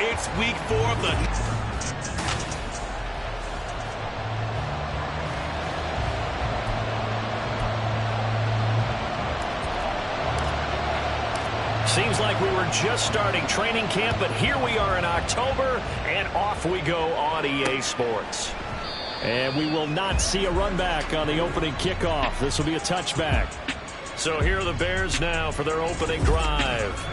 It's week 4 of the... Seems like we were just starting training camp, but here we are in October, and off we go on EA Sports. And we will not see a run back on the opening kickoff. This will be a touchback. So here are the Bears now for their opening drive.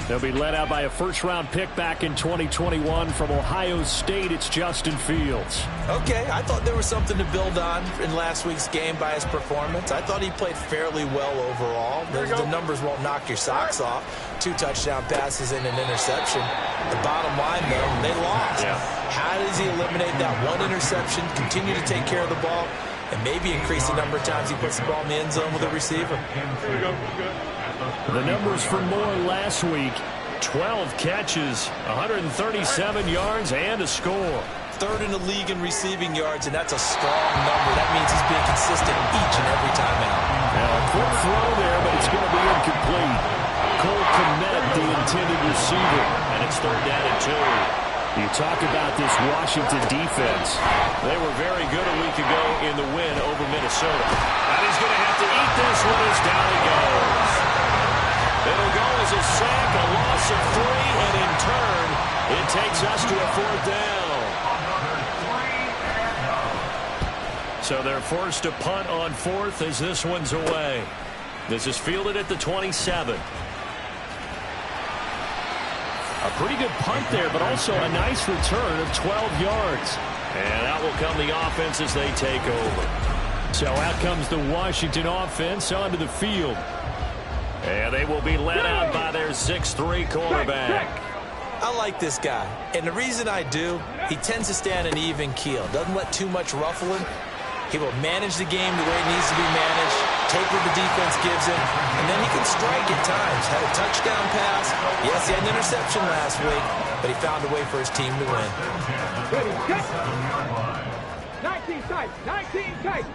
They'll be led out by a first-round pick back in 2021 from Ohio State. It's Justin Fields. Okay, I thought there was something to build on in last week's game by his performance. I thought he played fairly well overall. The numbers won't knock your socks off. 2 touchdown passes and an interception. The bottom line, though, they lost. Yeah. How does he eliminate that one interception, continue to take care of the ball, and maybe increase the number of times he puts the ball in the end zone with a receiver? The numbers for Moore last week: 12 catches, 137 yards, and a score. 3rd in the league in receiving yards, and that's a strong number. That means he's being consistent each and every time out. Now, a quick throw there, but it's going to be incomplete. Cole Kmet, the intended receiver, and it's 3rd down and 2. You talk about this Washington defense. They were very good a week ago in the win over Minnesota. And he's going to have to eat this one as down he goes. It'll go as a sack, a loss of 3, and in turn, it takes us to a 4th down. So they're forced to punt on 4th as this one's away. This is fielded at the 27. A pretty good punt there, but also a nice return of 12 yards. And out will come the offense as they take over. So out comes the Washington offense onto the field. And they will be led out by their 6'3" quarterback. I like this guy. And the reason I do, he tends to stay on an even keel. Doesn't let too much ruffling. He will manage the game the way it needs to be managed, take what the defense gives him, and then he can strike at times. Had a touchdown pass. Yes, he had an interception last week, but he found a way for his team to win. 19 tight, 19 tight.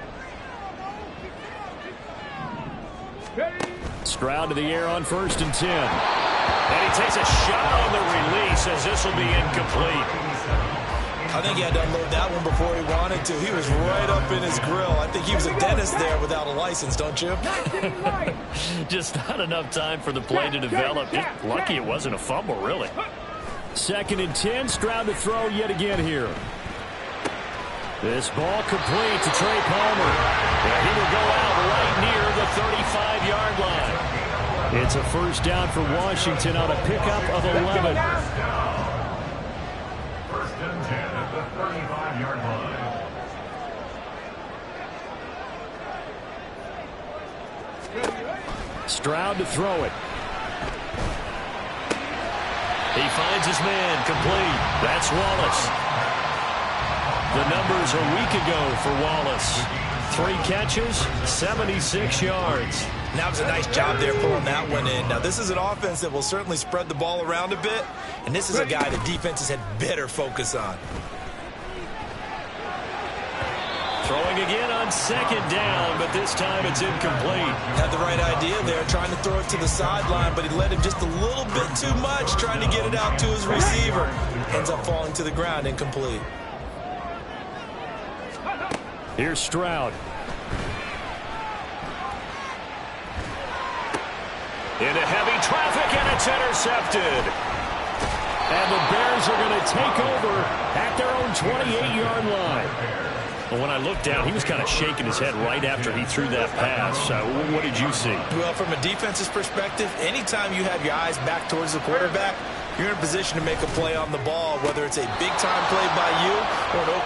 Stroud to the air on 1st and 10. And he takes a shot on the release as this will be incomplete. I think he had to unload that one before he wanted to. He was right up in his grill. I think he was a dentist there without a license, don't you? Just not enough time for the play to develop. Just lucky it wasn't a fumble, really. 2nd and 10. Stroud to throw yet again here. This ball complete to Trey Palmer. And he will go out right near the 35-yard line. It's a 1st down for Washington on a pickup of 11. 1st and 10 at the 35-yard line. Stroud to throw it. He finds his man, complete. That's Wallace. The numbers a week ago for Wallace. 3 catches, 76 yards. That was a nice job there pulling that one in. Now, this is an offense that will certainly spread the ball around a bit, and this is a guy the defenses had better focus on. Throwing again on 2nd down, but this time it's incomplete. Had the right idea there, trying to throw it to the sideline, but he led him just a little bit too much, trying to get it out to his receiver. Ends up falling to the ground, incomplete. Here's Stroud. Into heavy traffic, and it's intercepted. And the Bears are going to take over at their own 28-yard line. Well, when I looked down, he was kind of shaking his head right after he threw that pass. What did you see? Well, from a defense's perspective, anytime you have your eyes back towards the quarterback, you're in a position to make a play on the ball, whether it's a big-time play by you or an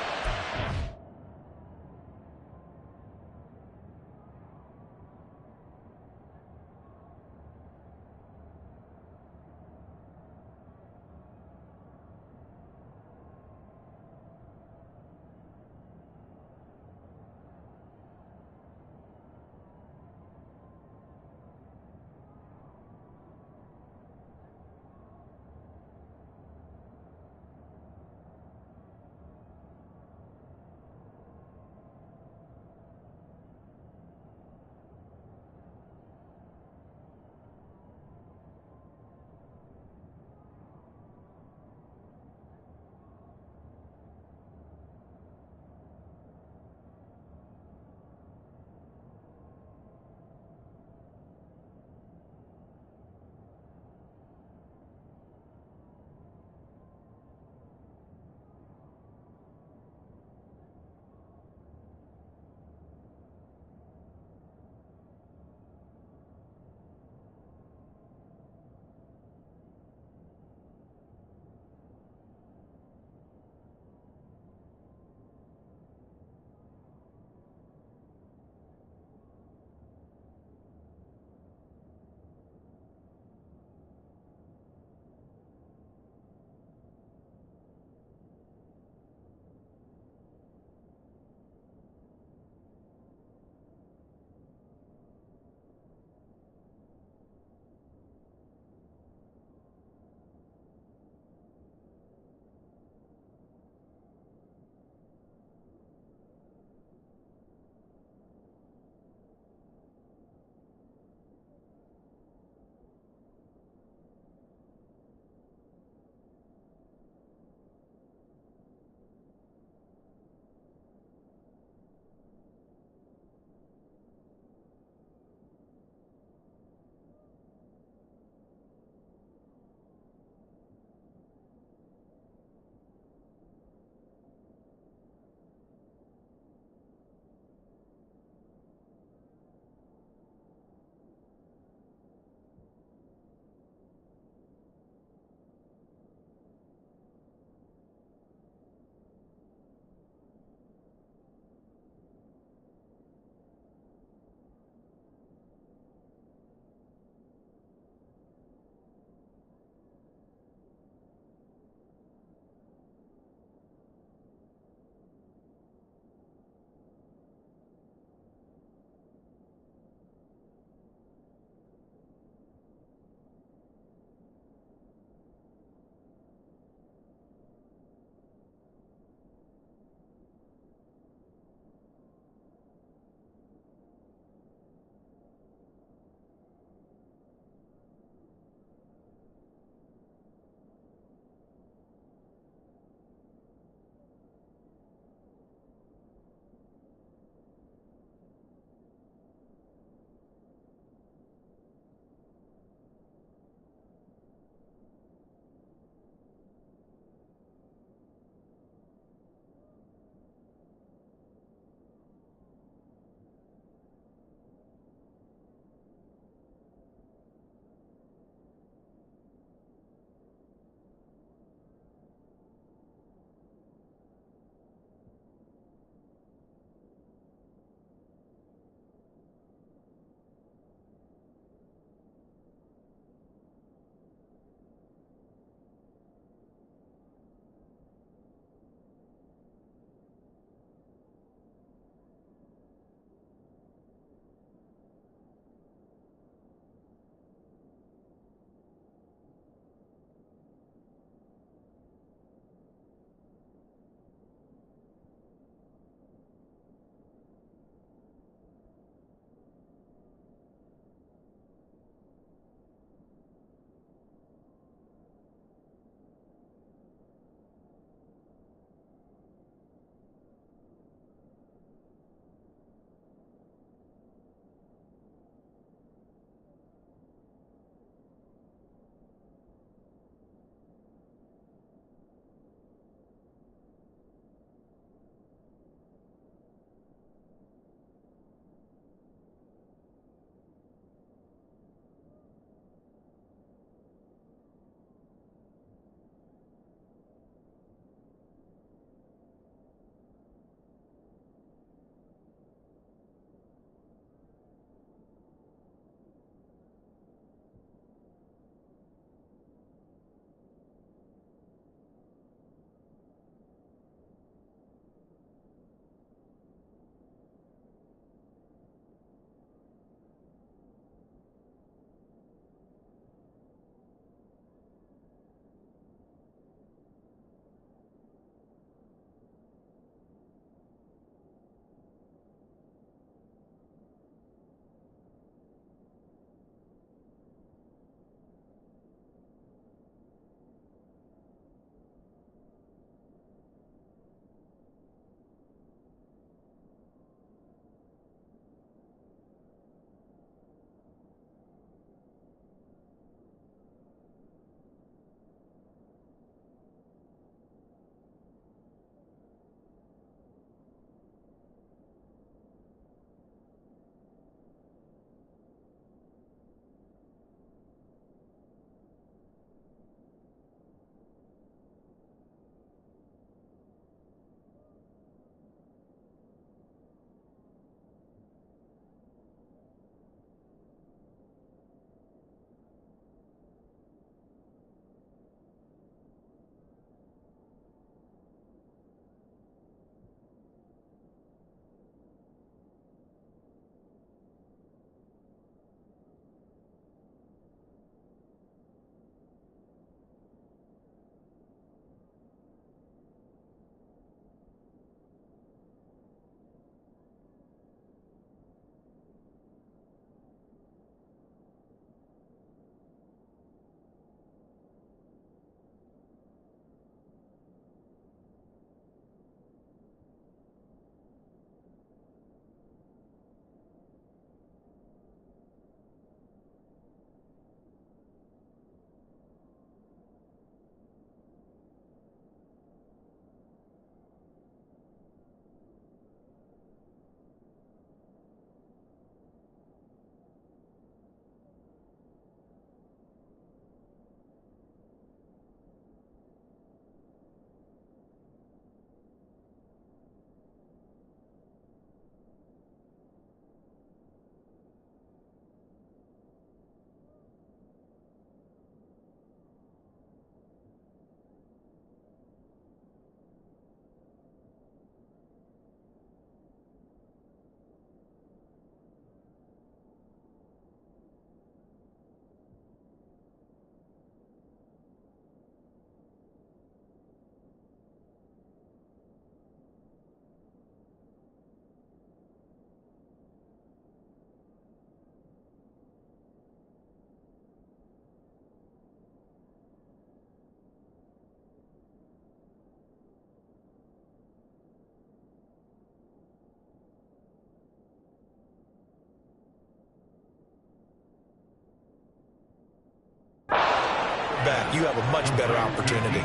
back, you have a much better opportunity.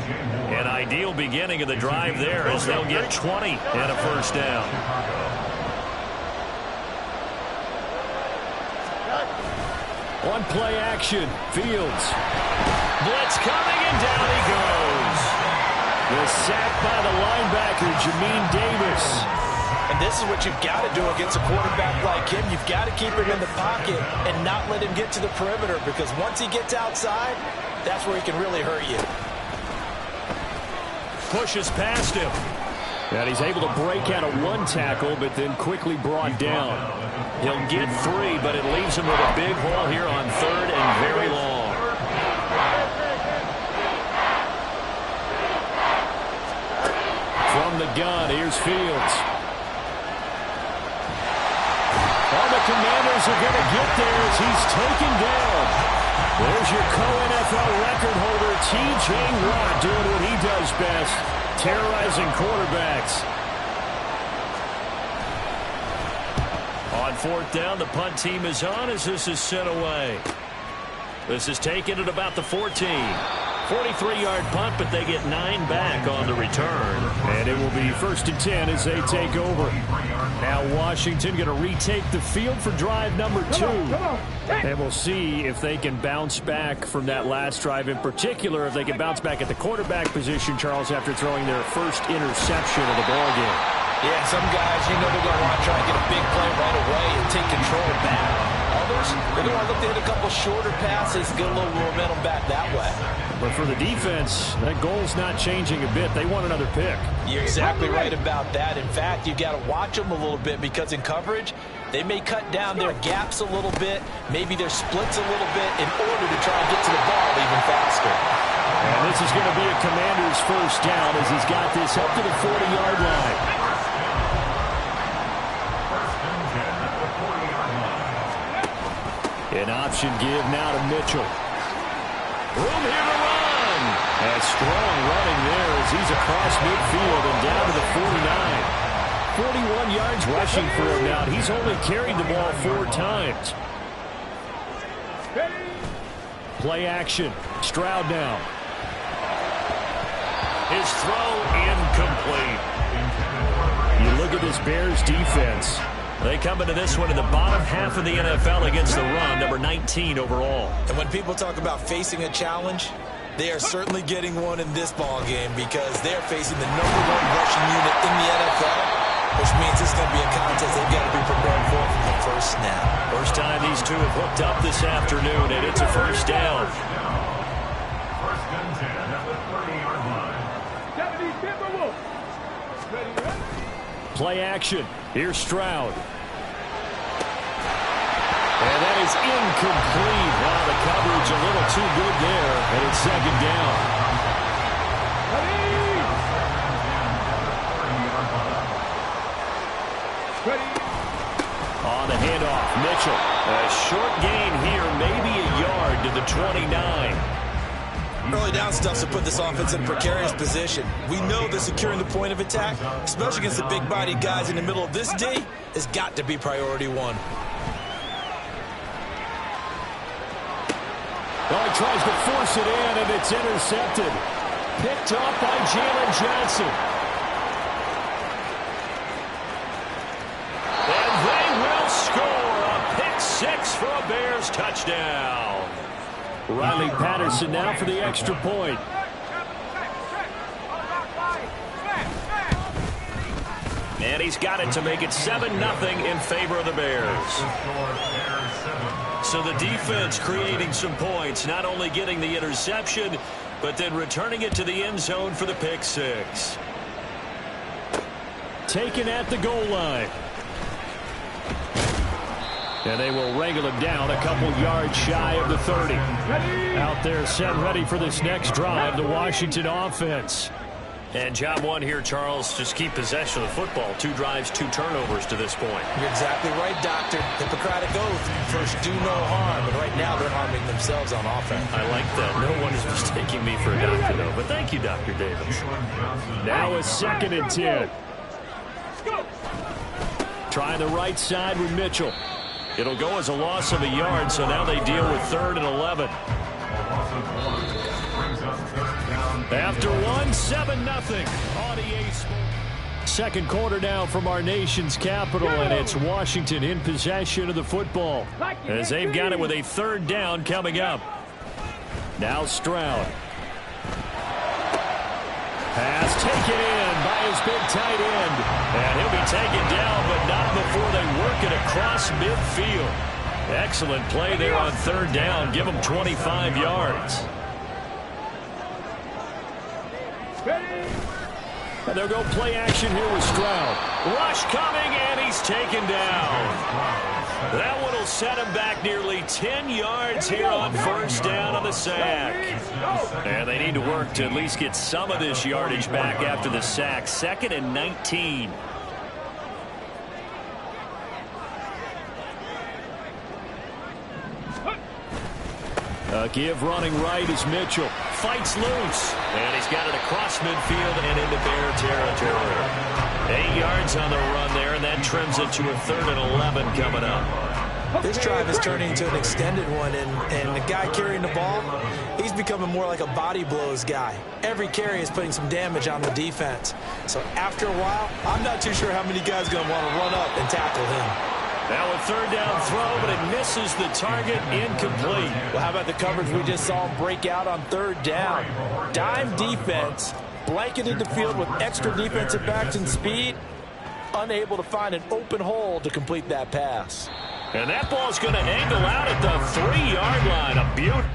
An ideal beginning of the drive there as they'll get 20 and a first down. On play action, Fields. Blitz coming, and down he goes. The sack by the linebacker, Jamin Davis. And this is what you've got to do against a quarterback like him. You've got to keep him in the pocket and not let him get to the perimeter, because once he gets outside, that's where he can really hurt you. Pushes past him. And he's able to break out of one tackle, but then quickly brought down. He'll get 3, but it leaves him with a big hole here on 3rd and very long. From the gun, here's Fields. All the Commanders are going to get there as he's taken down. There's your co-NFL record holder, T.J. Watt, doing what he does best, terrorizing quarterbacks. On 4th down, the punt team is on as this is sent away. This is taken at about the 14. 43-yard punt, but they get 9 back on the return. And it will be 1st and 10 as they take over. Now Washington going to retake the field for drive number 2. And we'll see if they can bounce back from that last drive. In particular, if they can bounce back at the quarterback position, Charles, after throwing their first interception of the ballgame. Yeah, some guys, you know, they're going to want to try and get a big play right away and take control back. Others, they're going to want to look to hit a couple shorter passes, get a little momentum back that way. But for the defense, that goal's not changing a bit. They want another pick. You're exactly right about that. In fact, you got to watch them a little bit, because in coverage, they may cut down their gaps a little bit, maybe their splits a little bit, in order to try and get to the ball even faster. And this is going to be a Commander's first down as he's got this up to the 40-yard line. An option give now to Mitchell. Room here to run. And strong running there as he's across midfield and down to the 49. 41 yards rushing for him now. He's only carried the ball 4 times. Play action. Stroud now. His throw incomplete. You look at this Bears defense. They come into this one in the bottom half of the NFL against the run, number 19 overall. And when people talk about facing a challenge, they are certainly getting one in this ball game, because they're facing the #1 rushing unit in the NFL, which means it's going to be a contest they've got to be prepared for from the first snap. First time these two have hooked up this afternoon, and it's a first down. 1st and 10 at the 30-yard line. Play action. Here's Stroud. And that is incomplete. Wow, the coverage a little too good there, and it's 2nd down. On the handoff, Mitchell. A short gain here, maybe a yard to the 29. Early down stuff to put this offense in a precarious position. We know that securing the point of attack, especially against the big-bodied guys in the middle of this D, has got to be priority 1. Well, he tries to force it in, and it's intercepted. Picked off by Jalen Johnson. And they will score a pick-6 for a Bears touchdown. Riley Patterson now for the extra point. And he's got it to make it 7-0 in favor of the Bears. So the defense creating some points, not only getting the interception, but then returning it to the end zone for the pick-6. Taken at the goal line. And they will wrangle him down a couple yards shy of the 30. Out there set ready for this next drive, the Washington offense. And job 1 here, Charles, just keep possession of the football. 2 drives, 2 turnovers to this point. You're exactly right, Doctor. Hippocratic oath. First, do no harm. And right now, they're harming themselves on offense. I like that. No one is mistaking me for a doctor, though. But thank you, Dr. Davis. Now a 2nd and 10. Try the right side with Mitchell. It'll go as a loss of a yard, so now they deal with 3rd and 11. brings up third down. After 1-7-0 on EA Sports. Second quarter now from our nation's capital, and it's Washington in possession of the football as they've got it with a third down coming up. Now Stroud. Pass taken in by his big tight end. And he'll be taken down, but not before they work it across midfield. Excellent play there on third down. Give him 25 yards. And they'll go play action here with Stroud. Rush coming, and he's taken down. That one will set him back nearly 10 yards here on first down on the sack. And they need to work to at least get some of this yardage back after the sack. 2nd and 19. Give running right is Mitchell. Fights loose. And he's got it across midfield and into Bear territory. 8 yards on the run there, and that trims it to a 3rd and 11 coming up. This drive is turning into an extended one, and the guy carrying the ball, he's becoming more like a body blows guy. Every carry is putting some damage on the defense. So after a while, I'm not too sure how many guys are going to want to run up and tackle him. Now a third down throw, but it misses the target, incomplete. Well, how about the coverage we just saw him break out on third down? Dime defense, blanketed the field with extra defensive backs and speed, unable to find an open hole to complete that pass. And that ball's going to angle out at the 3-yard line. A beaut.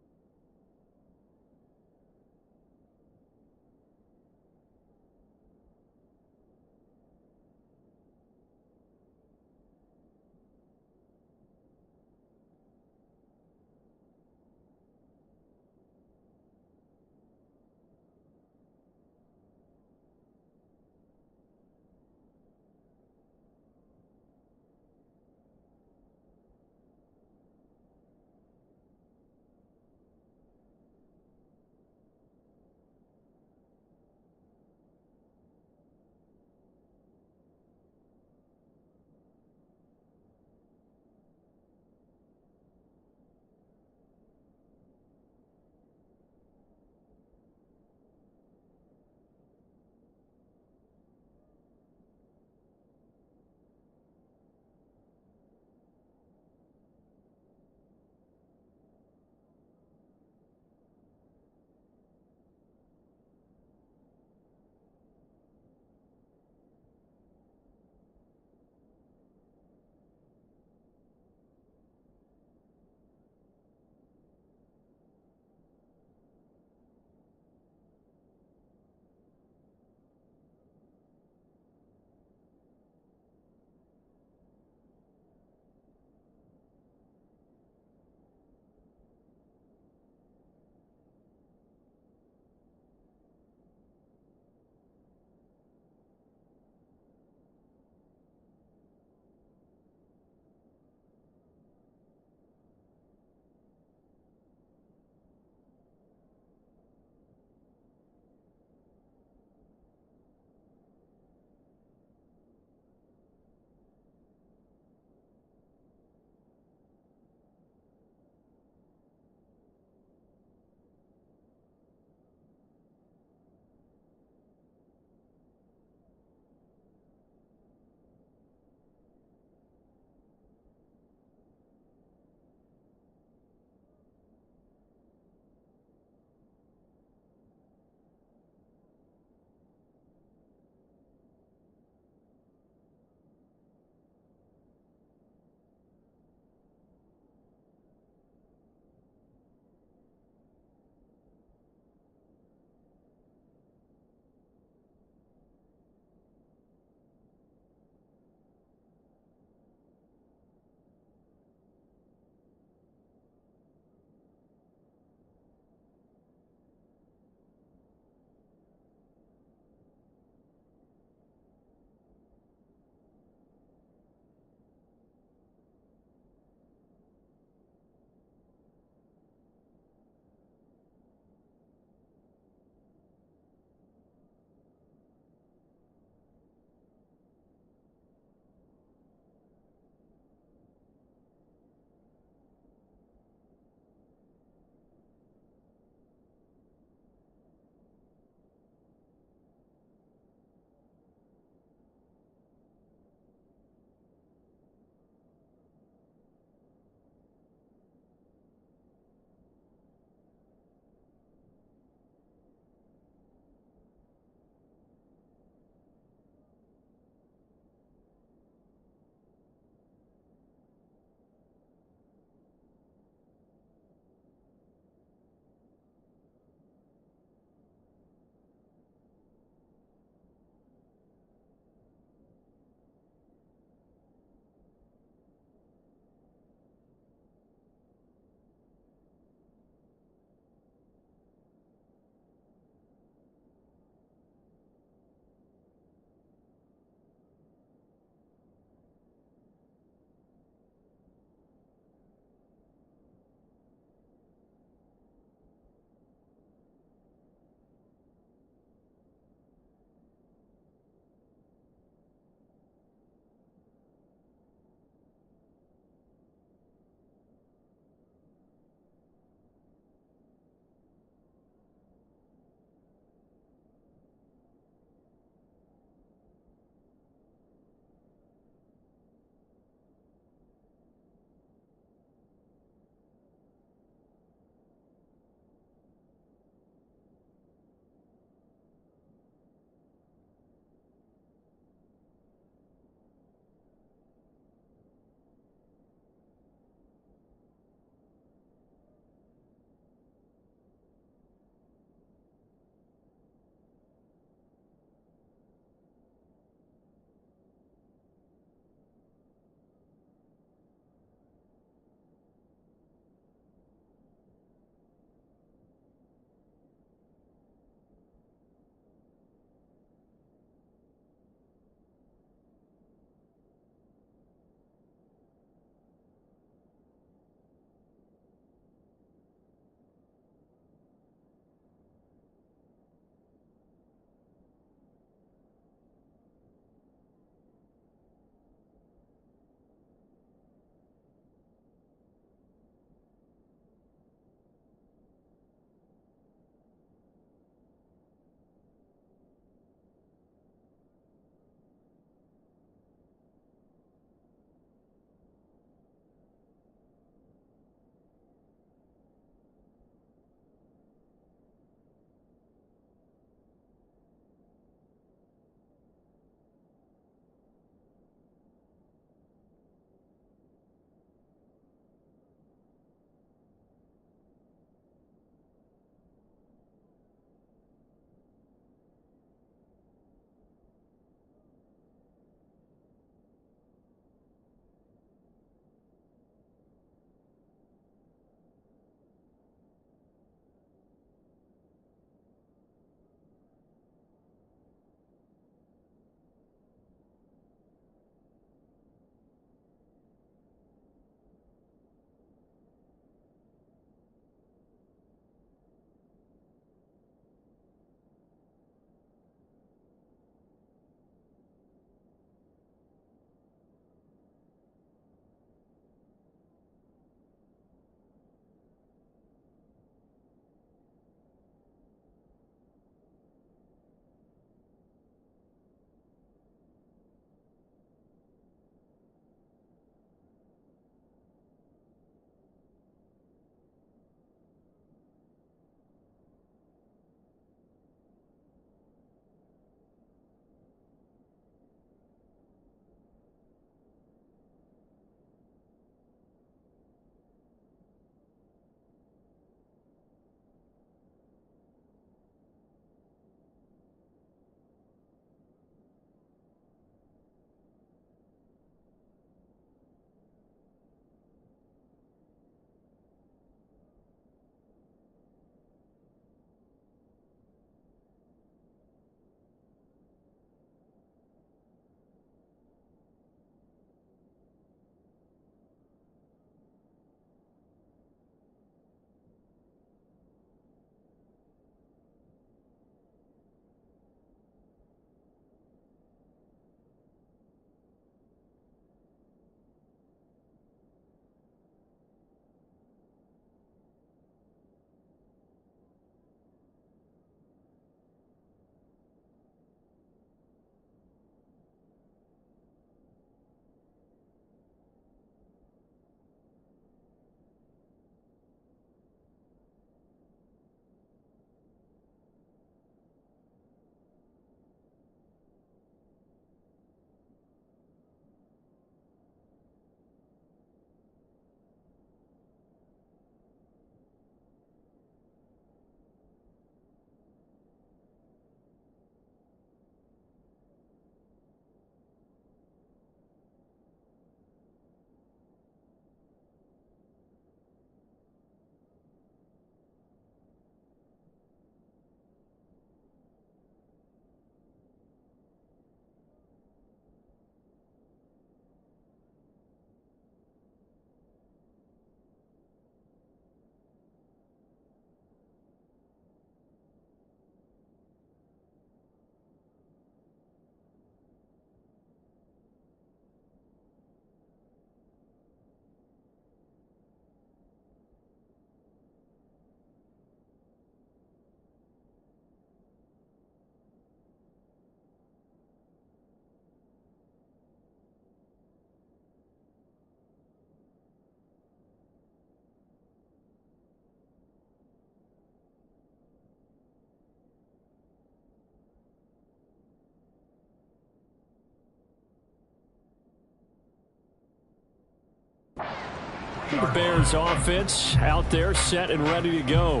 The Bears offense out there set and ready to go.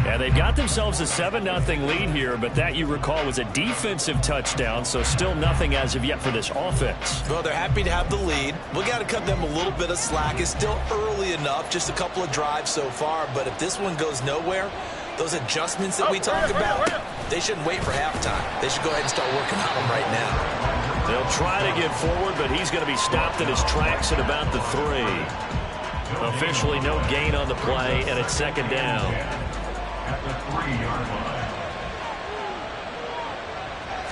Yeah, they've got themselves a 7-0 lead here, but that, you recall, was a defensive touchdown, so still nothing as of yet for this offense. Well, they're happy to have the lead. We got to cut them a little bit of slack. It's still early enough, just a couple of drives so far, but if this one goes nowhere, those adjustments that we talk about, they shouldn't wait for halftime. They should go ahead and start working on them right now. They'll try to get forward, but he's going to be stopped in his tracks at about the 3. Officially no gain on the play, and it's second down. At the 3-yard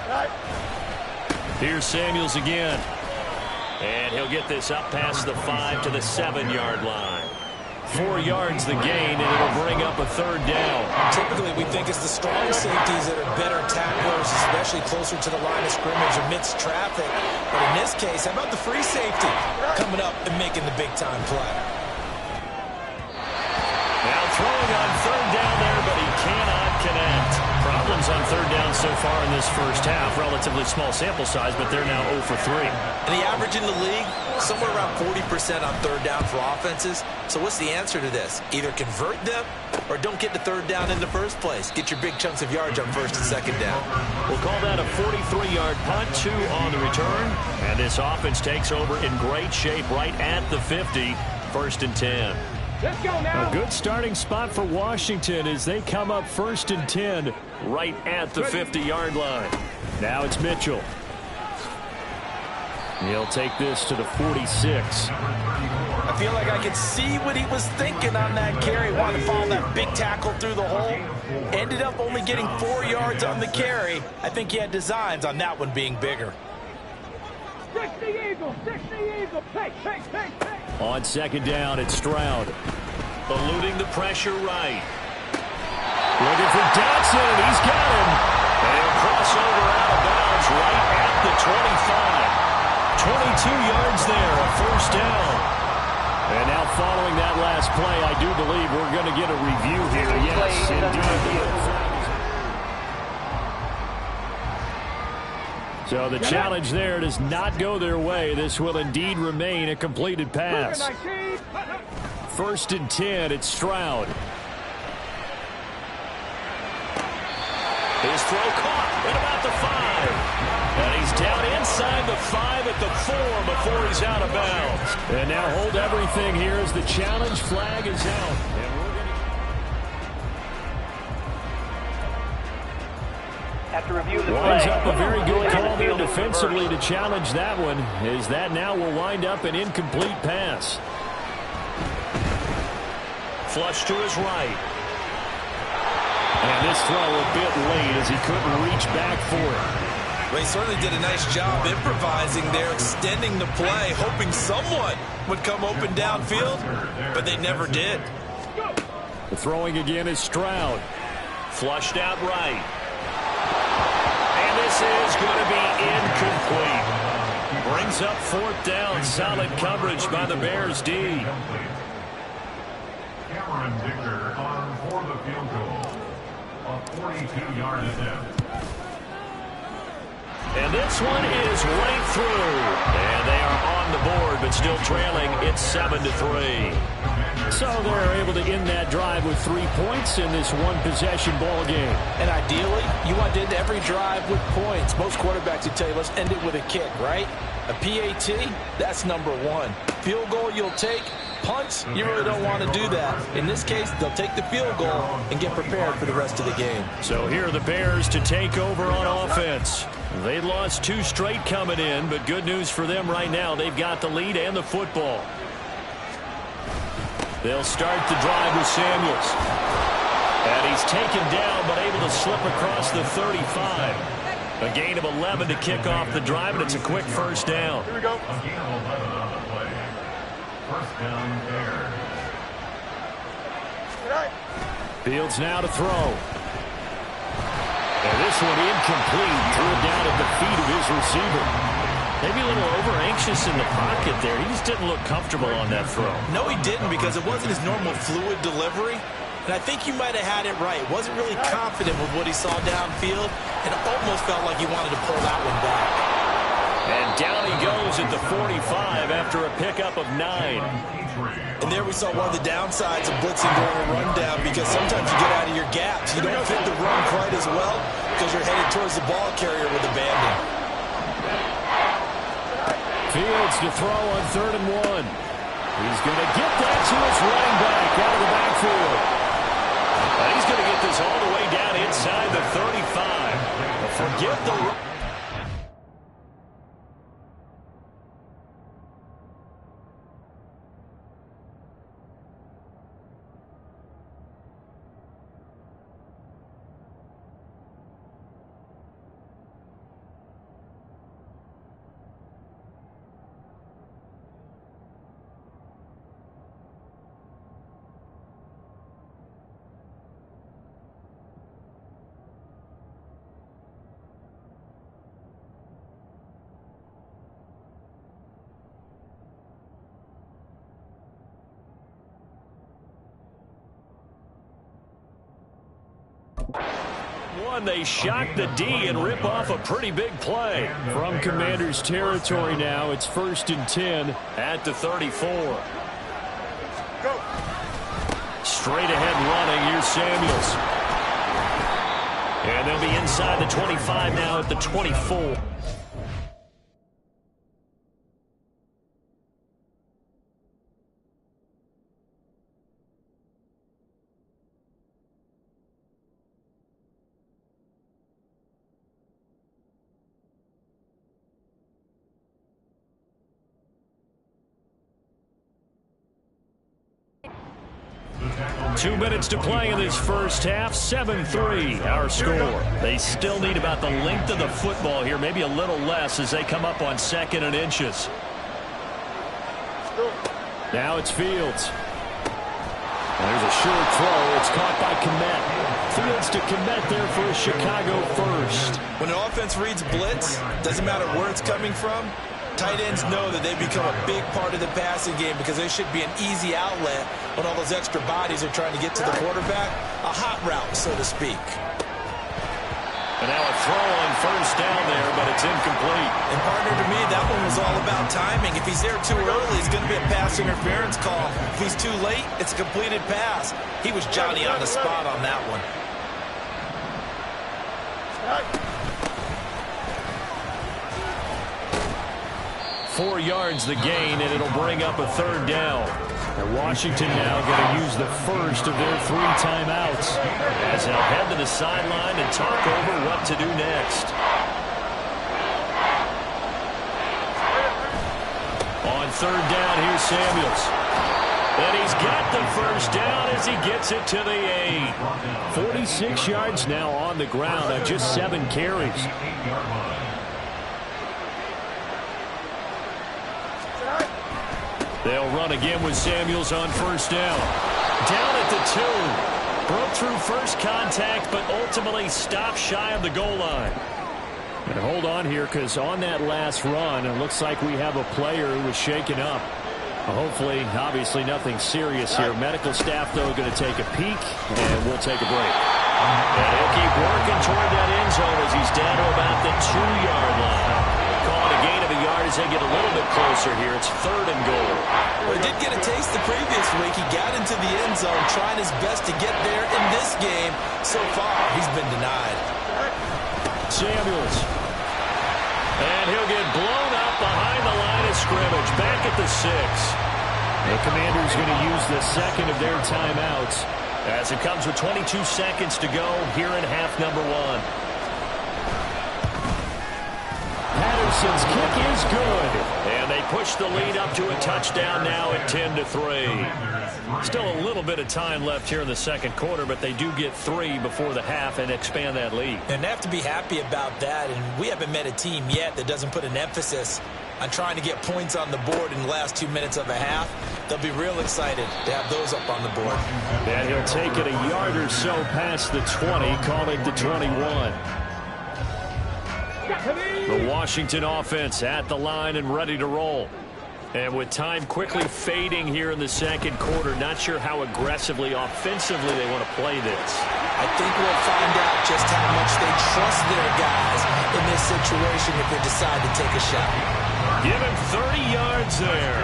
line. Here's Samuels again. And he'll get this up past the 5 to the 7-yard line. 4 yards the gain, and it'll bring up a third down. Typically, we think it's the strong safeties that are better tacklers, especially closer to the line of scrimmage amidst traffic. But in this case, how about the free safety coming up and making the big-time play? Now throwing on third down there, but he cannot connect. Problems on third down so far in this first half. Relatively small sample size, but they're now 0 for 3. And the average in the league, somewhere around 40% on third down for offenses. So what's the answer to this? Either convert them or don't get to third down in the first place. Get your big chunks of yards on first and second down. We'll call that a 43-yard punt, 2 on the return. And this offense takes over in great shape right at the 50, 1st and 10. Let's go now. A good starting spot for Washington as they come up 1st and 10 right at the 50-yard line. Now it's Mitchell. He'll take this to the 46. I feel like I could see what he was thinking on that carry. Wanted to follow that big tackle through the hole. Ended up only getting 4 yards on the carry. I think he had designs on that one being bigger. 60 Eagles, 60 Eagles. Hey. On second down, it's Stroud. Eluding the pressure right. Looking for Dotson, and he's got him. And he'll cross over out of bounds right at the 25. 22 yards there, a first down. And now following that last play, I do believe we're going to get a review here. Yes, indeed. So the challenge there does not go their way. This will indeed remain a completed pass. 1st and 10, it's Stroud. His throw caught at about the 5. And he's down inside the 5 at the 4 before he's out of bounds. And now hold everything here as the challenge flag is out. After reviewing the Winds play, up a very good call there defensively to challenge that one, as that now will wind up an incomplete pass. Flush to his right. And this throw a bit late as he couldn't reach back for it. Well, he certainly did a nice job improvising there, extending the play, hoping someone would come open downfield, but they never did. The throwing again is Stroud. Flushed out right. And this is going to be incomplete. Brings up 4th down. Solid coverage by the Bears D. Cameron Dicker on for the field goal. A 42-yard attempt. And this one is right through. And they are on the board, but still trailing. It's 7-3. So they're able to end that drive with 3 points in this one-possession ball game. And ideally, you want to end every drive with points. Most quarterbacks would tell you, let's end it with a kick, right? A PAT, that's number 1. Field goal you'll take. Punts, you really don't want to do that. In this case, they'll take the field goal and get prepared for the rest of the game. So here are the Bears to take over on offense. They lost 2 straight coming in, but good news for them right now. They've got the lead and the football. They'll start the drive with Samuels. And he's taken down, but able to slip across the 35. A gain of 11 to kick off the drive, and it's a quick first down. Here we go. A gain of 11 on the play. First down, Bears. Fields now to throw. And this one incomplete. Threw it down at the feet of his receiver. Maybe a little over-anxious in the pocket there. He just didn't look comfortable on that throw. No, he didn't, because it wasn't his normal fluid delivery. And I think you might have had it right. Wasn't really confident with what he saw downfield, and almost felt like he wanted to pull that one back. And down he goes at the 45 after a pickup of 9. And there we saw one of the downsides of blitzing during a rundown, because sometimes you get out of your gaps. You don't fit the run quite as well because you're headed towards the ball carrier with abandon. Fields to throw on 3rd and 1. He's going to get that to his running back out of the backfield. He's going to get this all the way down inside the 35. Forget the run. They shock the D and rip off a pretty big play. From Commanders territory now, it's 1st and 10 at the 34. Go. Straight ahead running, here's Samuels. And they'll be inside the 25 now at the 24. Two minutes to play in this first half. 7-3 our score. They still need about the length of the football here, maybe a little less as they come up on 2nd and inches. Now it's Fields. There's a short throw. It's caught by Kmet. Fields to Kmet there for a Chicago first. When an offense reads blitz, doesn't matter where it's coming from, tight ends know that they become a big part of the passing game because they should be an easy outlet when all those extra bodies are trying to get to the quarterback. A hot route, so to speak. And now a throw on 1st down there, but it's incomplete. And partner, to me, that one was all about timing. If he's there too early, it's going to be a pass interference call. If he's too late, it's a completed pass. He was Johnny on the spot on that one. 4 yards the gain, and it'll bring up a 3rd down. And Washington now going to use the first of their 3 timeouts as they'll head to the sideline and talk over what to do next. On 3rd down, here's Samuels. And he's got the first down as he gets it to the 8. 46 yards now on the ground on just 7 carries. They'll run again with Samuels on 1st down. Down at the 2. Broke through first contact, but ultimately stopped shy of the goal line. And hold on here, because on that last run, it looks like we have a player who was shaken up. Hopefully, obviously nothing serious here. Medical staff, though, going to take a peek, and we'll take a break. And he'll keep working toward that end zone as he's down to about the 2-yard line. Calling a gain of a yard as they get a little bit closer here. It's 3rd and goal. Well, he did get a taste the previous week. He got into the end zone, trying his best to get there in this game. So far, he's been denied. Samuels. And he'll get blown up behind the line of scrimmage. Back at the 6. The Commanders going to use the 2nd of their timeouts as it comes with 22 seconds to go here in half number 1. Patterson's kick is good. And they push the lead up to a touchdown now at 10-3. Still a little bit of time left here in the 2nd quarter, but they do get 3 before the half and expand that lead. And they have to be happy about that. And we haven't met a team yet that doesn't put an emphasis on trying to get points on the board in the last 2 minutes of a half. They'll be real excited to have those up on the board. And he'll take it a yard or so past the 20, call it the 21. The Washington offense at the line and ready to roll. And with time quickly fading here in the 2nd quarter, not sure how aggressively, offensively they want to play this. I think we'll find out just how much they trust their guys in this situation if they decide to take a shot. Give him 30 yards there.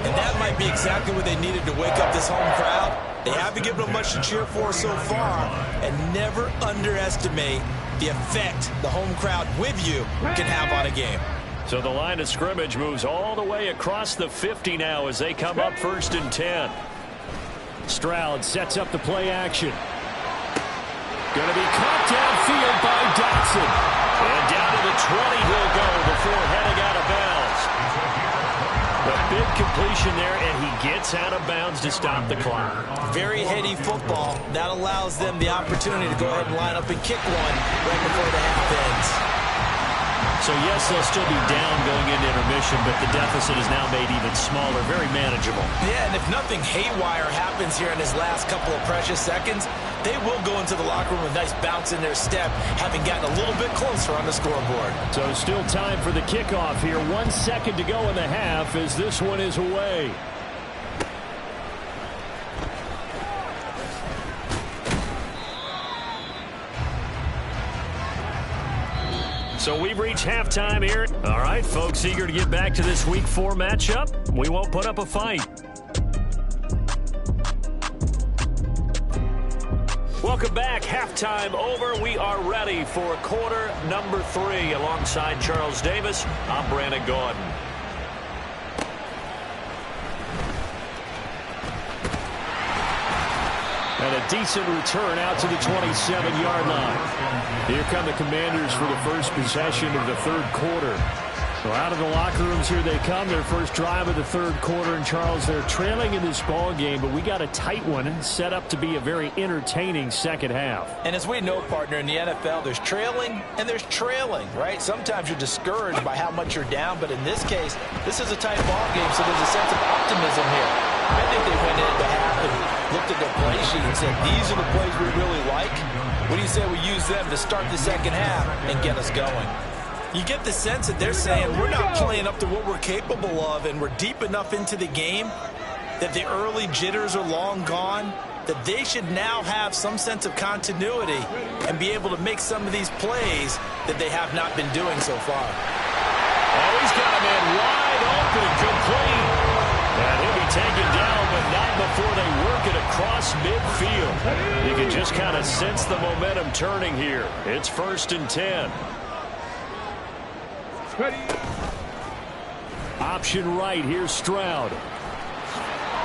And that might be exactly what they needed to wake up this home crowd. They haven't given them much to cheer for so far, and never underestimate the effect the home crowd with you can have on a game. So the line of scrimmage moves all the way across the 50 now as they come up 1st and 10. Stroud sets up the play action. Going to be caught downfield by Dotson. And down to the 20 he'll go before heading out of bounds. A big completion there, and he gets out of bounds to stop the clock. Very heady football. That allows them the opportunity to go ahead and line up and kick one right before the half ends. So, yes, they'll still be down going into intermission, but the deficit is now made even smaller, very manageable. Yeah, and if nothing haywire happens here in his last couple of precious seconds, they will go into the locker room with a nice bounce in their step, having gotten a little bit closer on the scoreboard. So still time for the kickoff here. 1 second to go in the half as this one is away. So we've reached halftime here. All right, folks, eager to get back to this Week 4 matchup. We won't put up a fight. Welcome back. Halftime over. We are ready for quarter number 3. Alongside Charles Davis, I'm Brandon Gordon. And a decent return out to the 27-yard line. Here come the Commanders for the first possession of the third quarter. So out of the locker rooms here they come, their first drive of the third quarter. And Charles, they're trailing in this ball game, but we got a tight one set up to be a very entertaining second half. And as we know, partner, in the NFL, there's trailing and there's trailing, right? Sometimes you're discouraged by how much you're down, but in this case, this is a tight ball game, so there's a sense of optimism here. I think they went into half and looked at their play sheet and said, these are the plays we really like. What do you say we use them to start the second half and get us going? You get the sense that they're saying we're not playing up to what we're capable of, and we're deep enough into the game that the early jitters are long gone, that they should now have some sense of continuity and be able to make some of these plays that they have not been doing so far. Oh, he's got a man wide open, complete. And he'll be taken down, but not before they work it across midfield. You can just kind of sense the momentum turning here. It's 1st and 10. Option right, here's Stroud.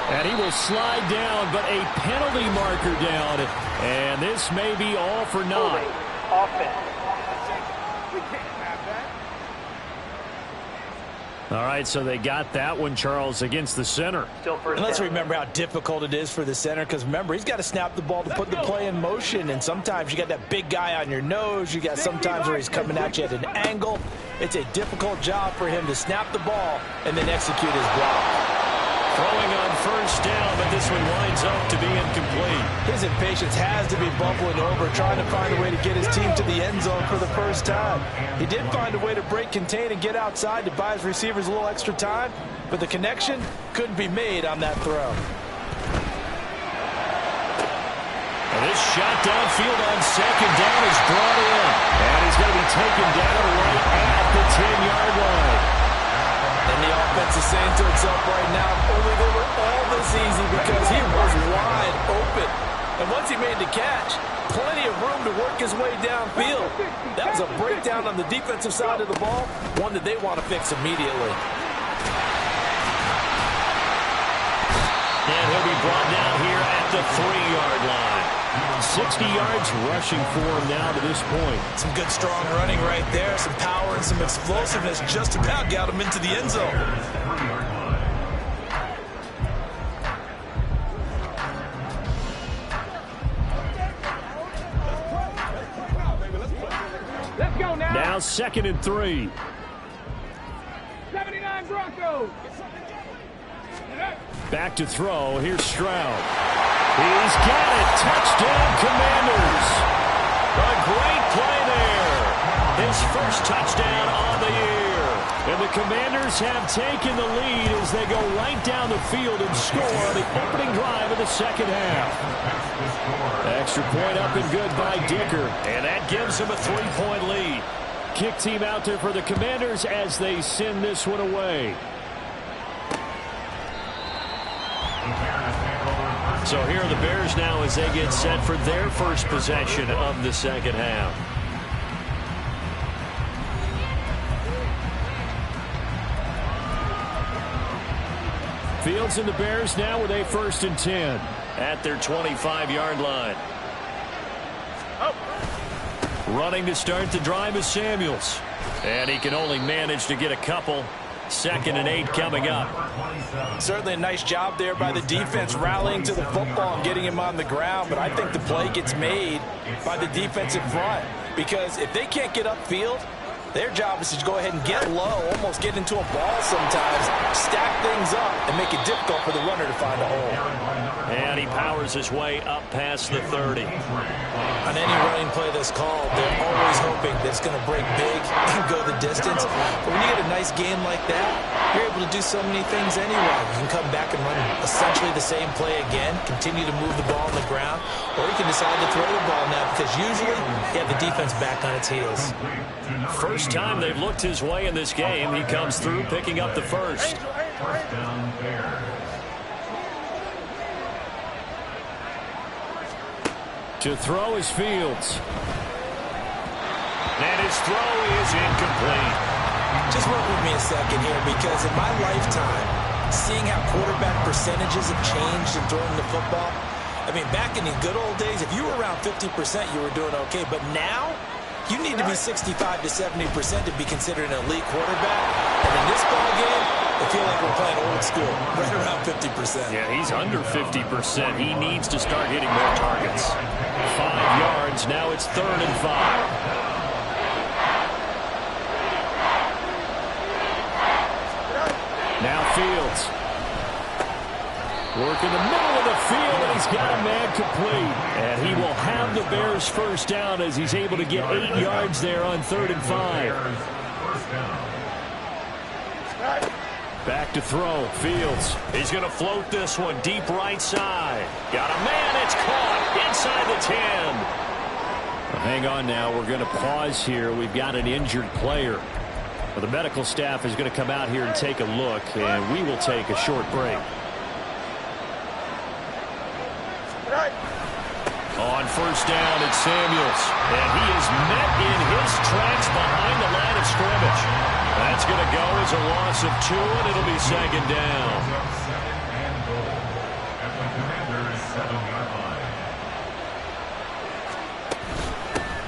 And he will slide down, but a penalty marker down. And this may be all for naught. Offense. All right, so they got that one, Charles, against the center. And let's remember how difficult it is for the center, because remember, he's got to snap the ball to put the play in motion, and sometimes you got that big guy on your nose. You got sometimes where he's coming at you at an angle. It's a difficult job for him to snap the ball and then execute his block. Throwing on first down, but this one winds up to be incomplete. His impatience has to be bubbling over, trying to find a way to get his team to the end zone for the first time. He did find a way to break contain and get outside to buy his receivers a little extra time, but the connection couldn't be made on that throw. And this shot downfield on second down is brought in. And he's going to be taken down right at the 10-yard line. And the offense is saying to itself right now, only they were all this easy because he was wide open. And once he made the catch, plenty of room to work his way downfield. That was a breakdown on the defensive side of the ball, one that they want to fix immediately. And he'll be brought down here at the 3-yard line. 60 yards rushing for him now to this point. Some good strong running right there, some power and some explosiveness, just about got him into the end zone. Let's go now. Now 2nd and 3. 79 Broncos. Back to throw. Here's Stroud. He's got it. Touchdown, Commanders. A great play there. His first touchdown on the year. And the Commanders have taken the lead as they go right down the field and score on the opening drive of the second half. Extra point up and good by Dicker. And that gives him a 3-point lead. kick team out there for the Commanders as they send this one away. So here are the Bears now as they get set for their first possession of the second half. Fields and the Bears now with a 1st and 10 at their 25-yard line. Running to start the drive is Samuels. And he can only manage to get a couple. 2nd and 8 coming up. Certainly a nice job there by the defense rallying to the football and getting him on the ground. But I think the play gets made by the defensive front. Because if they can't get upfield, their job is to go ahead and get low, almost get into a ball sometimes, stack things up, and make it difficult for the runner to find a hole. And he powers his way up past the 30. On any running play that's called, they're always hoping that it's going to break big and go the distance. But when you get a nice game like that, you're able to do so many things anyway. You can come back and run essentially the same play again, continue to move the ball on the ground, or you can decide to throw the ball now because usually you have the defense back on its heels. First time they've looked his way in this game, he comes through picking up the first. First down, Bears. To throw is Fields. And his throw is incomplete. Just work with me a second here, because in my lifetime, seeing how quarterback percentages have changed in throwing the football, I mean, back in the good old days, if you were around 50%, you were doing okay. But now, you need to be 65 to 70% to be considered an elite quarterback. And in this ball game, I feel like we're playing old school, right around 50%. Yeah, he's under 50%. He needs to start hitting more targets. 5 yards. Now it's 3rd and 5. Now Fields. Work in the middle of the field, and he's got a man complete. And he will have the Bears first down as he's able to get 8 yards there on 3rd and 5. Back to throw. Fields. He's going to float this one deep right side. Got a man. It's caught inside the 10. Well, hang on now. We're going to pause here. We've got an injured player. Well, the medical staff is going to come out here and take a look, and we will take a short break. On first down, it's Samuels. And he is met in his tracks behind the line of scrimmage. That's going to go as a loss of 2, and it'll be 2nd down.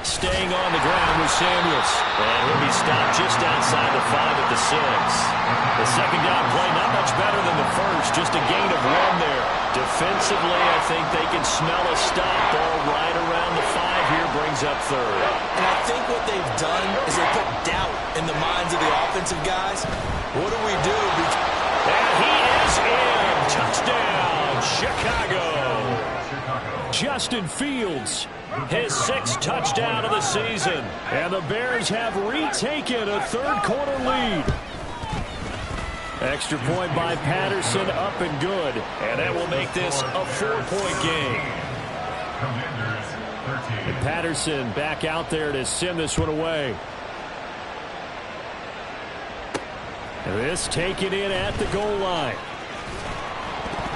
Staying on the ground with Samuels. And he'll be stopped just outside the 5 at the 6. The 2nd down play not much better than the first. Just a gain of 1 there. Defensively, I think they can smell a stop. Ball right around the 5 here brings up 3rd. And I think what they've done is they put doubt in the minds of the offensive guys. What do we do? And he is in. Touchdown, Chicago. Justin Fields, his 6th touchdown of the season. And the Bears have retaken a 3rd quarter lead. Extra point by Patterson, up and good. And that will make this a 4-point game. And Patterson back out there to send this one away. And this taken in at the goal line.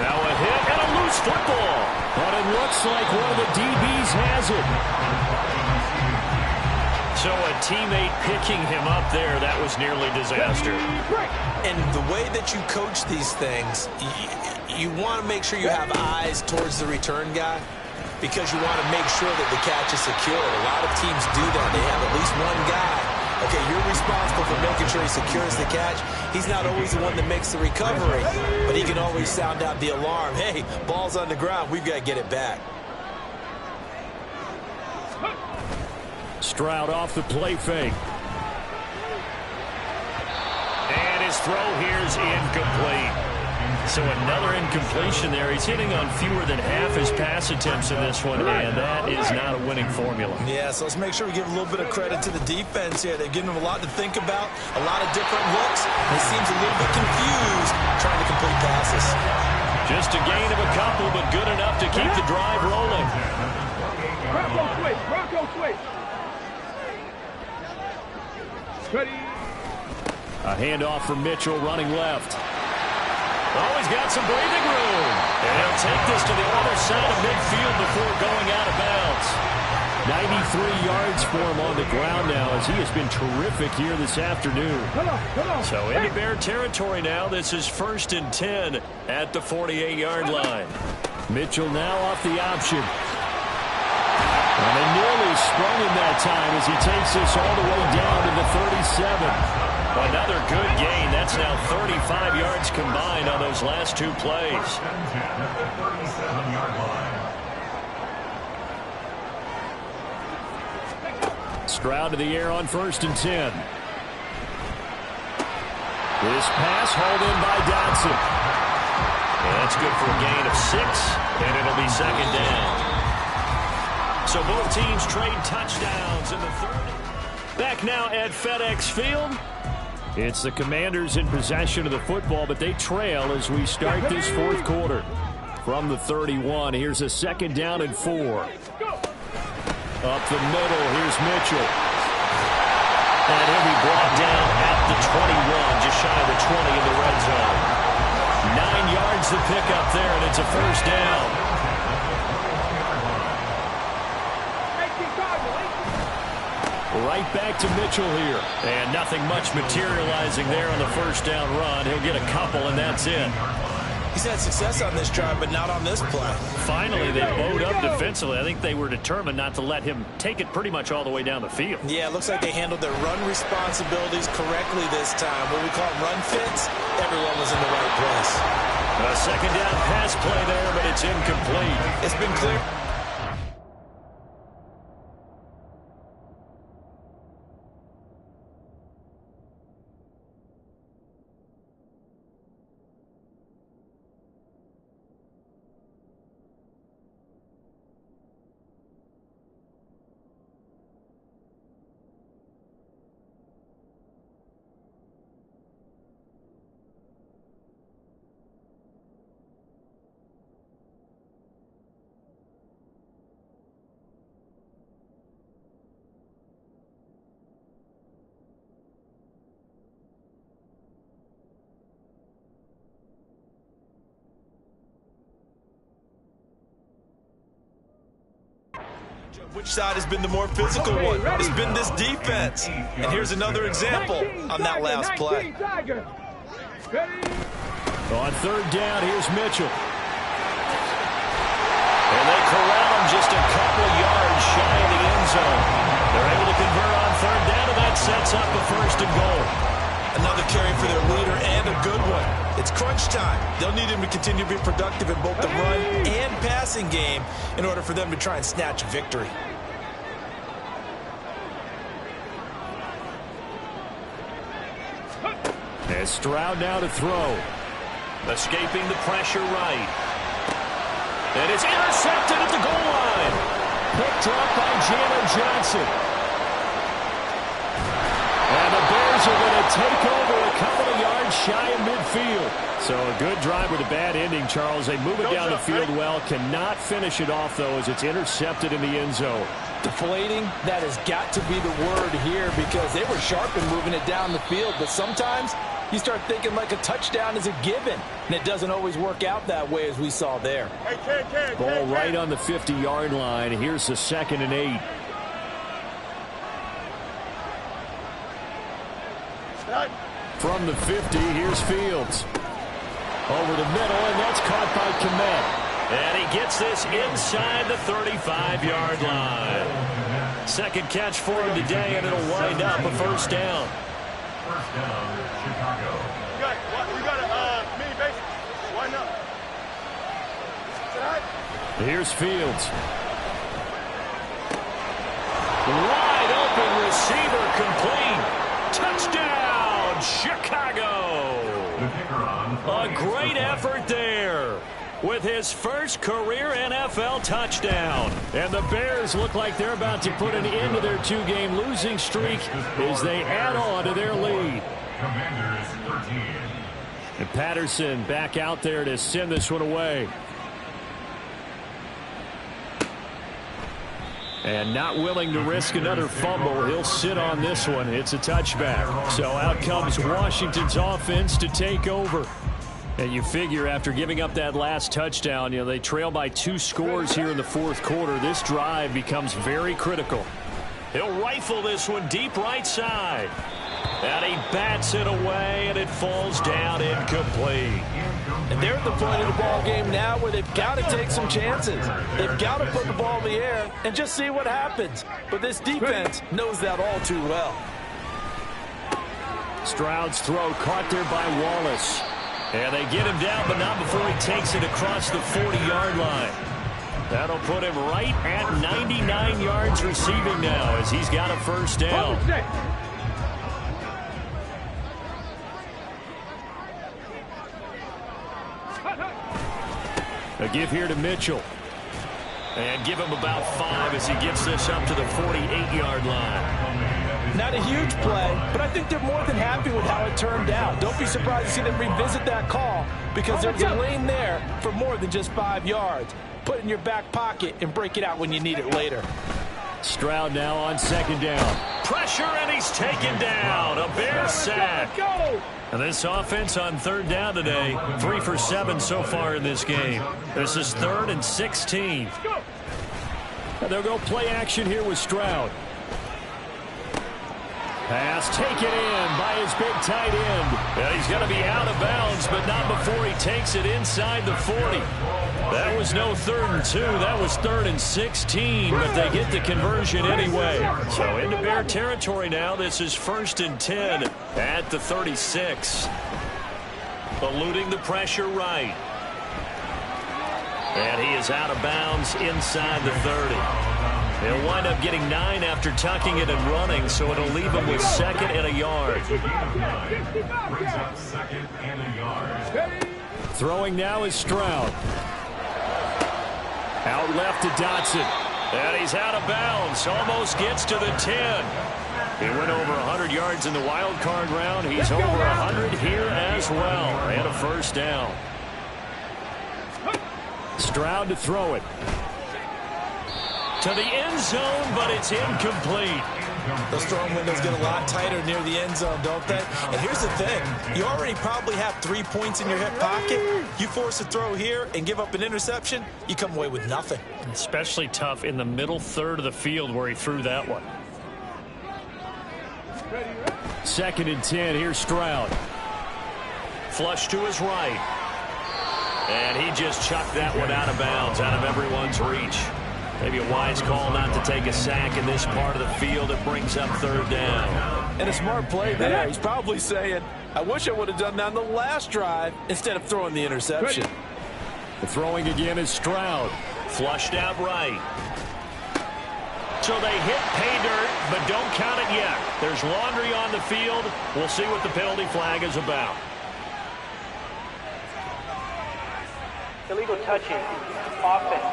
Now a hit and a loose football. But it looks like one of the DBs has it. So a teammate picking him up there, that was nearly disaster. And the way that you coach these things, you want to make sure you have eyes towards the return guy, because you want to make sure that the catch is secured. A lot of teams do that. They have at least one guy. Okay, you're responsible for making sure he secures the catch. He's not always the one that makes the recovery, but he can always sound out the alarm. Hey, ball's on the ground. We've got to get it back. Stroud off the play fake. And his throw here is incomplete. So another incompletion there. He's hitting on fewer than half his pass attempts in this one, and that is not a winning formula. Yeah, so let's make sure we give a little bit of credit to the defense here. They've given him a lot to think about, a lot of different looks. He seems a little bit confused trying to complete passes. Just a gain of a couple, but good enough to keep the drive rolling. Bronco switch. Bronco switch. Ready. A handoff from Mitchell running left. Oh, he's got some breathing room. And he'll take this to the other side of midfield before going out of bounds. 93 yards for him on the ground now as he has been terrific here this afternoon. Come on. So into Bear territory now. This is 1st and 10 at the 48-yard line. Mitchell now off the option. And they nearly sprung him that time as he takes this all the way down to the 37. Another good gain. That's now 35 yards combined on those last 2 plays. Stroud to the air on 1st and 10. This pass hauled in by Dotson. And that's good for a gain of 6, and it'll be 2nd down. So both teams trade touchdowns in the 3rd. Back now at FedEx Field. It's the Commanders in possession of the football, but they trail as we start this 4th quarter. From the 31, here's a 2nd down and 4. Up the middle, here's Mitchell. And he'll be brought down at the 21, just shy of the 20 in the red zone. 9 yards to pick up there, and it's a 1st down. Right back to Mitchell here. And nothing much materializing there on the 1st down run. He'll get a couple, and that's it. He's had success on this drive, but not on this play. Finally, they bowed up defensively. I think they were determined not to let him take it pretty much all the way down the field. Yeah, it looks like they handled their run responsibilities correctly this time. What we call run fits, everyone was in the right place. A 2nd down pass play there, but it's incomplete. It's been clear. Which side has been the more physical one? It's been this defense. And here's another example on that last play. On 3rd down, here's Mitchell. And they corral him just a couple of yards shy of the end zone. They're able to convert on 3rd down, and that sets up a 1st and goal. Another carry for their leader and a good one. It's crunch time. They'll need him to continue to be productive in both the run and passing game in order for them to try and snatch a victory. And Stroud now to throw. Escaping the pressure right. And it's intercepted at the goal line. Picked up by Jalen Johnson. And the Bears are going to take over a couple of yards shy of midfield. So a good drive with a bad ending, Charles. They move it down the field well. Cannot finish it off, though, as it's intercepted in the end zone. Deflating, that has got to be the word here because they were sharp in moving it down the field. But sometimes you start thinking like a touchdown is a given, and it doesn't always work out that way as we saw there. Ball right on the 50-yard line. Here's the 2nd and 8. From the 50, here's Fields. Over the middle, and that's caught by Kmet. And he gets this inside the 35-yard line. 2nd catch for him today, and it'll wind up a 1st down. First down, Chicago. We got a mini base. Why not? Here's Fields. Wide open receiver complete. Touchdown, Chicago. A great effort there with his first career NFL touchdown. And the Bears look like they're about to put an end to their 2-game losing streak as they add on to their lead. Commanders 13. And Patterson back out there to send this one away. And not willing to risk another fumble. He'll sit on this one. It's a touchback. So out comes Washington's offense to take over. And you figure after giving up that last touchdown, they trail by 2 scores here in the fourth quarter. This drive becomes very critical. He'll rifle this one deep right side. And he bats it away, and it falls down incomplete. And they're at the point of the ball game now where they've got to take some chances. They've got to put the ball in the air and just see what happens. But this defense knows that all too well. Stroud's throw caught there by Wallace. And they get him down, but not before he takes it across the 40-yard line. That'll put him right at 99 yards receiving now as he's got a first down. A give here to Mitchell. And give him about 5 as he gets this up to the 48-yard line. Not a huge play, but I think they're more than happy with how it turned out. Don't be surprised to see them revisit that call because there's a lane there for more than just 5 yards. Put it in your back pocket and break it out when you need it later. Stroud now on second down. Pressure, and he's taken down. A Bear sack. And this offense on third down today, 3 for 7 so far in this game. This is 3rd and 16. And they'll go play action here with Stroud. Pass taken in by his big tight end. And he's going to be out of bounds, but not before he takes it inside the 40. That was no 3rd and 2. That was 3rd and 16, but they get the conversion anyway. So into Bear territory now. This is 1st and 10 at the 36. Eluding the pressure right. And he is out of bounds inside the 30. He'll wind up getting 9 after tucking it and running, so it'll leave him with 2nd and a yard. Brings up 2nd and a yard. Throwing now is Stroud. Out left to Dotson. And he's out of bounds. Almost gets to the 10. He went over 100 yards in the wild card round. He's over 100 here as well. And a first down. Stroud to throw it. To the end zone, but it's incomplete. Those throwing windows get a lot tighter near the end zone, don't they? And here's the thing. You already probably have 3 points in your hip pocket. You force a throw here and give up an interception, you come away with nothing. Especially tough in the middle third of the field where he threw that one. 2nd and 10. Here's Stroud. Flush to his right. And he just chucked that one out of bounds, out of everyone's reach. Maybe a wise call not to take a sack in this part of the field. It brings up 3rd down. And a smart play there. He's probably saying, I wish I would have done that on the last drive instead of throwing the interception. The throwing again is Stroud. Flushed out right. So they hit pay dirt, but don't count it yet. There's laundry on the field. We'll see what the penalty flag is about. Illegal touching. Offense.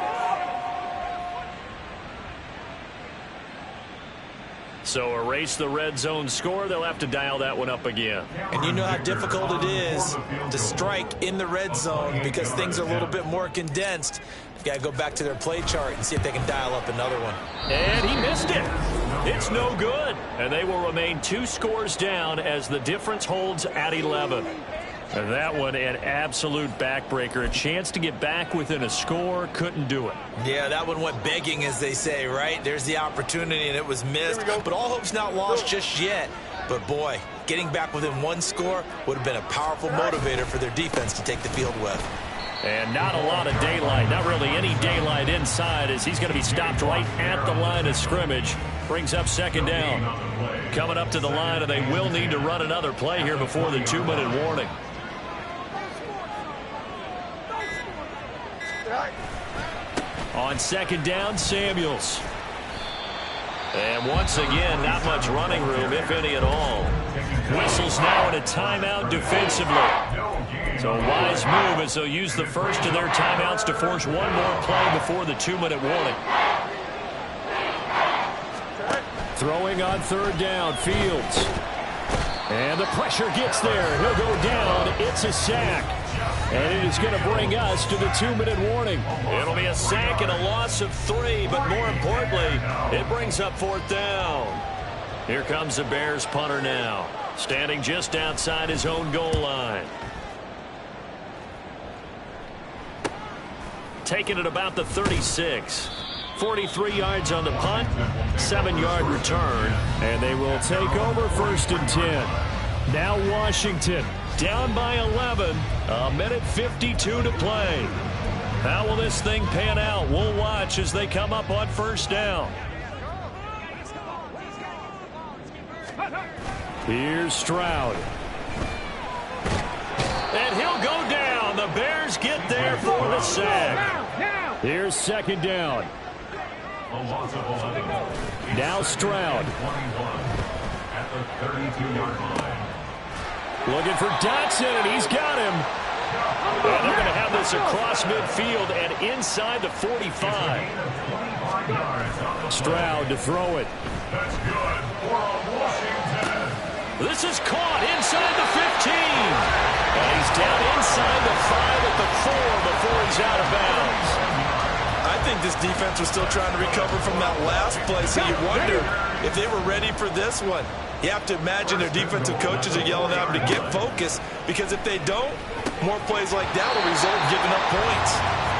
So erase the red zone score. They'll have to dial that one up again. And you know how difficult it is to strike in the red zone because things are a little bit more condensed. You've got to go back to their play chart and see if they can dial up another one. And he missed it. It's no good. And they will remain 2 scores down as the difference holds at 11. And that one, an absolute backbreaker. A chance to get back within a score, couldn't do it. Yeah, that one went begging, as they say, right? There's the opportunity, and it was missed. But all hope's not lost just yet. But, boy, getting back within 1 score would have been a powerful motivator for their defense to take the field with. And not a lot of daylight, not really any daylight inside as he's going to be stopped right at the line of scrimmage. Brings up 2nd down. Coming up to the line, and they will need to run another play here before the 2-minute warning. On 2nd down, Samuels. And once again, not much running room, if any at all. Whistles now in a timeout defensively. So a wise move as they'll use the first of their timeouts to force one more play before the 2-minute warning. Throwing on 3rd down, Fields. And the pressure gets there. He'll go down. It's a sack. And it is going to bring us to the 2-minute warning. It'll be a sack and a loss of 3, but more importantly, it brings up 4th down. Here comes the Bears punter now, standing just outside his own goal line. Taking it about the 36. 43 yards on the punt, 7-yard return, and they will take over 1st and 10. Now Washington down by 11, a minute 52 to play. How will this thing pan out? We'll watch as they come up on 1st down. Here's Stroud. And he'll go down. The Bears get there for the sack. Here's 2nd down. Now Stroud. At the 32-yard line. Looking for Dotson, and he's got him. And they're going to have this across midfield and inside the 45. Stroud to throw it. That's good for Washington. This is caught inside the 15. And he's down inside the 5 at the 4 before he's out of bounds. I think this defense was still trying to recover from that last play, so you wonder if they were ready for this one. You have to imagine their defensive coaches are yelling at them to get focused, because if they don't, more plays like that will result in giving up points.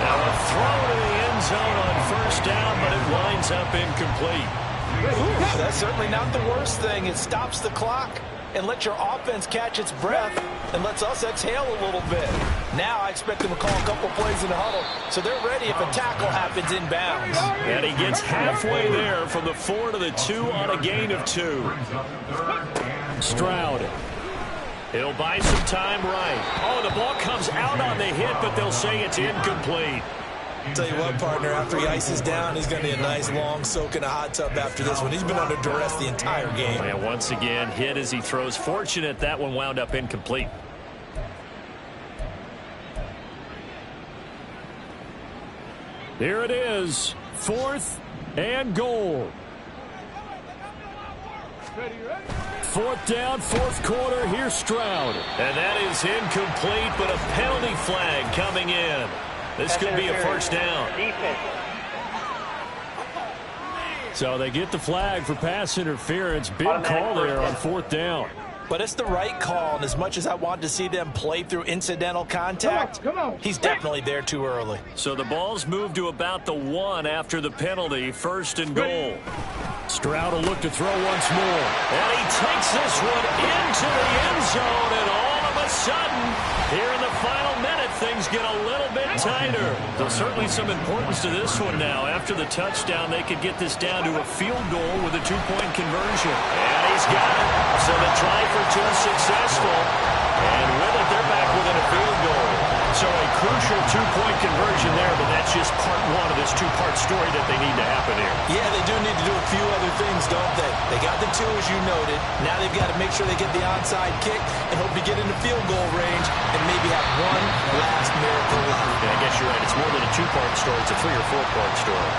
Now a throw to the end zone on 1st down, but it winds up incomplete. Ooh, that's certainly not the worst thing. It stops the clock and lets your offense catch its breath and lets us exhale a little bit. Now I expect them to call a couple plays in the huddle, so they're ready if a tackle happens inbounds. And he gets halfway there from the 4 to the 2 on a gain of 2. Stroud. He'll buy some time right. Oh, the ball comes out on the hit, but they'll say it's incomplete. Tell you what, partner, after he ices down, he's going to need a nice long soak in a hot tub after this one. He's been under duress the entire game. And once again, hit as he throws. Fortunate that one wound up incomplete. Here it is, 4th and goal. 4th down, 4th quarter. Here's Stroud. And that is incomplete, but a penalty flag coming in. This could be a 1st down. So they get the flag for pass interference. Big call there on 4th down. But it's the right call, and as much as I want to see them play through incidental contact, he's definitely there too early. So the ball's moved to about the 1 after the penalty. 1st and goal. Stroud will look to throw once more. And he takes this one into the end zone, and all of a sudden, here in the final minute, things get a little bit tighter. There's certainly some importance to this one now. After the touchdown, they could get this down to a field goal with a 2-point conversion. And he's got it. So the try for 2 successful. And with it, they're back within a field goal. So a crucial 2-point conversion there, but that's just part 1 of this 2-part story that they need to happen here. Yeah, they do need to do a few other things, don't they? They got the 2, as you noted. Now they've got to make sure they get the onside kick and hope to get into field goal range and maybe have one last miracle left. Yeah, I guess you're right. It's more than a 2-part story. It's a 3- or 4-part story.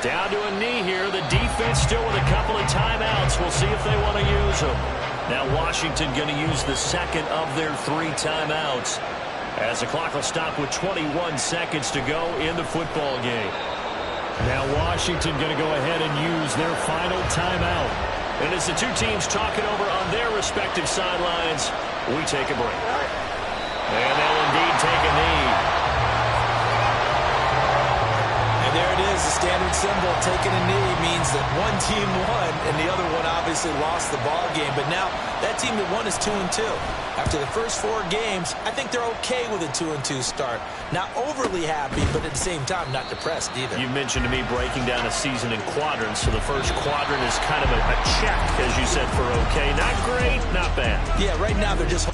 Down to a knee here. The defense still with a couple of timeouts. We'll see if they want to use them. Now Washington going to use the 2nd of their 3 timeouts, as the clock will stop with 21 seconds to go in the football game. Now Washington going to go ahead and use their final timeout. And as the 2 teams talk it over on their respective sidelines, we take a break. And they'll indeed take a knee. There it is, the standard symbol. Taking a knee means that one team won and the other one obviously lost the ball game. But now that team that won is 2-2. After the first 4 games, I think they're okay with a 2-2 start. Not overly happy, but at the same time not depressed either. You mentioned to me breaking down a season in quadrants. So the first quadrant is kind of a check, as you said, for okay. Not great, not bad. Yeah, right now they're just